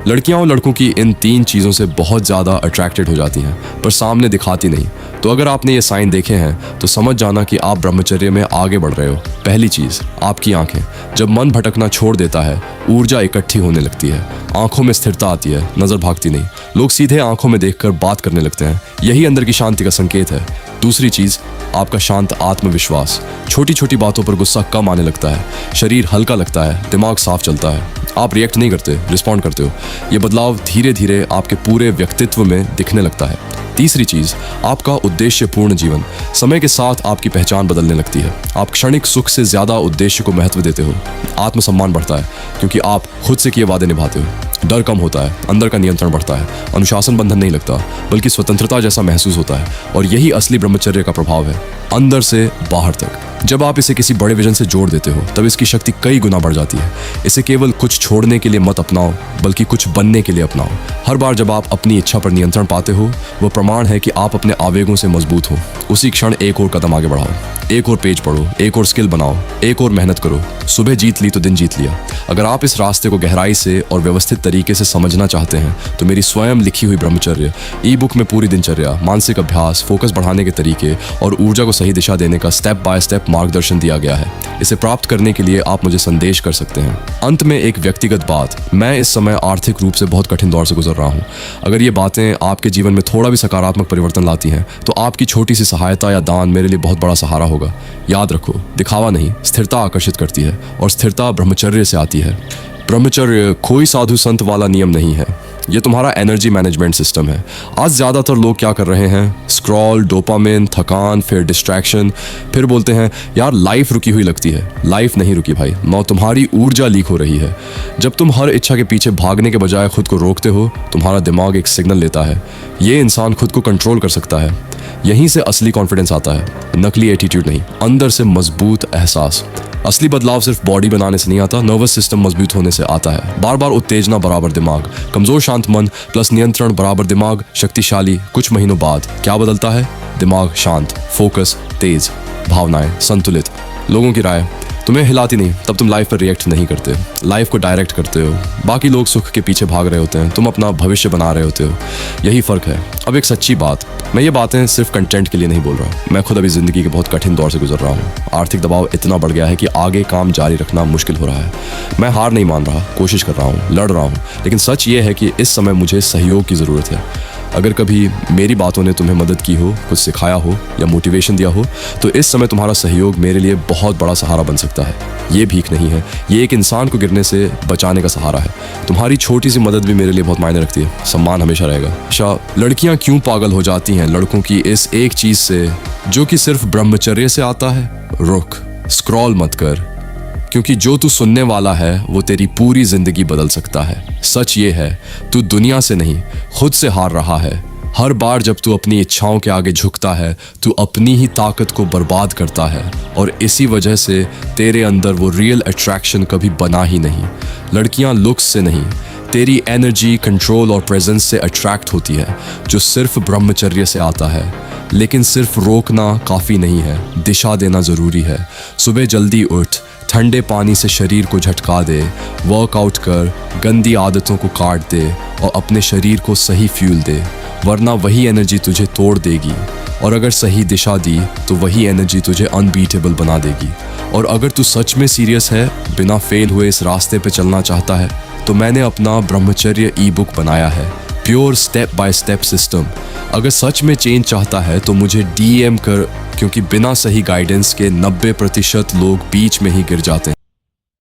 लड़कियां और लड़कों की इन 3 चीज़ों से बहुत ज़्यादा अट्रैक्टेड हो जाती हैं, पर सामने दिखाती नहीं। तो अगर आपने ये साइन देखे हैं तो समझ जाना कि आप ब्रह्मचर्य में आगे बढ़ रहे हो। पहली चीज़, आपकी आंखें। जब मन भटकना छोड़ देता है, ऊर्जा इकट्ठी होने लगती है, आंखों में स्थिरता आती है, नज़र भागती नहीं। लोग सीधे आंखों में देखकर बात करने लगते हैं। यही अंदर की शांति का संकेत है। दूसरी चीज़, आपका शांत आत्मविश्वास। छोटी छोटी बातों पर गुस्सा कम आने लगता है, शरीर हल्का लगता है, दिमाग साफ चलता है। आप रिएक्ट नहीं करते, रिस्पॉन्ड करते हो। ये बदलाव धीरे धीरे आपके पूरे व्यक्तित्व में दिखने लगता है। तीसरी चीज़, आपका उद्देश्यपूर्ण जीवन। समय के साथ आपकी पहचान बदलने लगती है। आप क्षणिक सुख से ज़्यादा उद्देश्य को महत्व देते हो। आत्मसम्मान बढ़ता है क्योंकि आप खुद से किए वादे निभाते हो। डर कम होता है, अंदर का नियंत्रण बढ़ता है, अनुशासन बंधन नहीं लगता बल्कि स्वतंत्रता जैसा महसूस होता है। और यही असली ब्रह्मचर्य का प्रभाव है, अंदर से बाहर तक। जब आप इसे किसी बड़े विजन से जोड़ देते हो तब इसकी शक्ति कई गुना बढ़ जाती है। इसे केवल कुछ छोड़ने के लिए मत अपनाओ, बल्कि कुछ बनने के लिए अपनाओ। हर बार जब आप अपनी इच्छा पर नियंत्रण पाते हो, वो प्रमाण है कि आप अपने आवेगों से मजबूत हो। उसी क्षण एक और कदम आगे बढ़ाओ, एक और पेज पढ़ो, एक और स्किल बनाओ, एक और मेहनत करो। सुबह जीत ली तो दिन जीत लिया। अगर आप इस रास्ते को गहराई से और व्यवस्थित तरीके से समझना चाहते हैं तो मेरी स्वयं लिखी हुई ब्रह्मचर्य ई बुक में पूरी दिनचर्या, मानसिक अभ्यास, फोकस बढ़ाने के तरीके और ऊर्जा को सही दिशा देने का स्टेप बाय स्टेप मार्गदर्शन दिया गया है। इसे प्राप्त करने के लिए आप मुझे संदेश कर सकते हैं। अंत में एक व्यक्तिगत बात, मैं इस समय आर्थिक रूप से बहुत कठिन दौर से गुजर रहा हूँ। अगर ये बातें आपके जीवन में थोड़ा भी सकारात्मक परिवर्तन लाती हैं तो आपकी छोटी सी सहायता या दान मेरे लिए बहुत बड़ा सहारा होगा। याद रखो, दिखावा नहीं, स्थिरता आकर्षित करती है और स्थिरता ब्रह्मचर्य से आती है। ब्रह्मचर्य कोई साधु संत वाला नियम नहीं है, ये तुम्हारा एनर्जी मैनेजमेंट सिस्टम है। आज ज़्यादातर लोग क्या कर रहे हैं, स्क्रॉल, डोपामिन, थकान, फिर डिस्ट्रैक्शन, फिर बोलते हैं यार लाइफ रुकी हुई लगती है। लाइफ नहीं रुकी भाई, नौ तुम्हारी ऊर्जा लीक हो रही है। जब तुम हर इच्छा के पीछे भागने के बजाय खुद को रोकते हो, तुम्हारा दिमाग एक सिग्नल लेता है, ये इंसान खुद को कंट्रोल कर सकता है। यहीं से असली कॉन्फिडेंस आता है, नकली एटीट्यूड नहीं, अंदर से मजबूत एहसास। असली बदलाव सिर्फ बॉडी बनाने से नहीं आता, नर्वस सिस्टम मजबूत होने से आता है। बार बार उत्तेजना बराबर दिमाग, कमजोर शांत मन प्लस नियंत्रण बराबर दिमाग शक्तिशाली। कुछ महीनों बाद क्या बदलता है? दिमाग शांत, फोकस तेज, भावनाएं संतुलित। लोगों की राय तुम्हें हिलाती नहीं, तब तुम लाइफ पर रिएक्ट नहीं करते, लाइफ को डायरेक्ट करते हो। बाकी लोग सुख के पीछे भाग रहे होते हैं, तुम अपना भविष्य बना रहे होते हो। यही फर्क है। अब एक सच्ची बात, मैं ये बातें सिर्फ कंटेंट के लिए नहीं बोल रहा। मैं खुद अभी जिंदगी के बहुत कठिन दौर से गुजर रहा हूँ। आर्थिक दबाव इतना बढ़ गया है कि आगे काम जारी रखना मुश्किल हो रहा है। मैं हार नहीं मान रहा, कोशिश कर रहा हूँ, लड़ रहा हूँ, लेकिन सच ये है कि इस समय मुझे सहयोग की ज़रूरत है। अगर कभी मेरी बातों ने तुम्हें मदद की हो, कुछ सिखाया हो या मोटिवेशन दिया हो, तो इस समय तुम्हारा सहयोग मेरे लिए बहुत बड़ा सहारा बन सकता है। ये भीख नहीं है, ये एक इंसान को गिरने से बचाने का सहारा है। तुम्हारी छोटी सी मदद भी मेरे लिए बहुत मायने रखती है। सम्मान हमेशा रहेगा। अच्छा, लड़कियां क्यों पागल हो जाती हैं लड़कों की इस एक चीज़ से जो कि सिर्फ ब्रह्मचर्य से आता है? रुक, स्क्रॉल मत कर, क्योंकि जो तू सुनने वाला है वो तेरी पूरी जिंदगी बदल सकता है। सच ये है, तू दुनिया से नहीं खुद से हार रहा है। हर बार जब तू अपनी इच्छाओं के आगे झुकता है, तू अपनी ही ताकत को बर्बाद करता है और इसी वजह से तेरे अंदर वो रियल अट्रैक्शन कभी बना ही नहीं। लड़कियां लुक्स से नहीं, तेरी एनर्जी, कंट्रोल और प्रेजेंस से अट्रैक्ट होती है, जो सिर्फ ब्रह्मचर्य से आता है। लेकिन सिर्फ रोकना काफ़ी नहीं है, दिशा देना ज़रूरी है। सुबह जल्दी उठ, ठंडे पानी से शरीर को झटका दे, वर्कआउट कर, गंदी आदतों को काट दे और अपने शरीर को सही फ्यूल दे, वरना वही एनर्जी तुझे तोड़ देगी। और अगर सही दिशा दी तो वही एनर्जी तुझे अनबीटेबल बना देगी। और अगर तू सच में सीरियस है, बिना फेल हुए इस रास्ते पे चलना चाहता है, तो मैंने अपना ब्रह्मचर्य ई बुक बनाया है, pure step by step system. अगर सच में चेंज चाहता है तो मुझे DM कर, क्योंकि बिना सही गाइडेंस के 90% लोग बीच में ही गिर जाते हैं।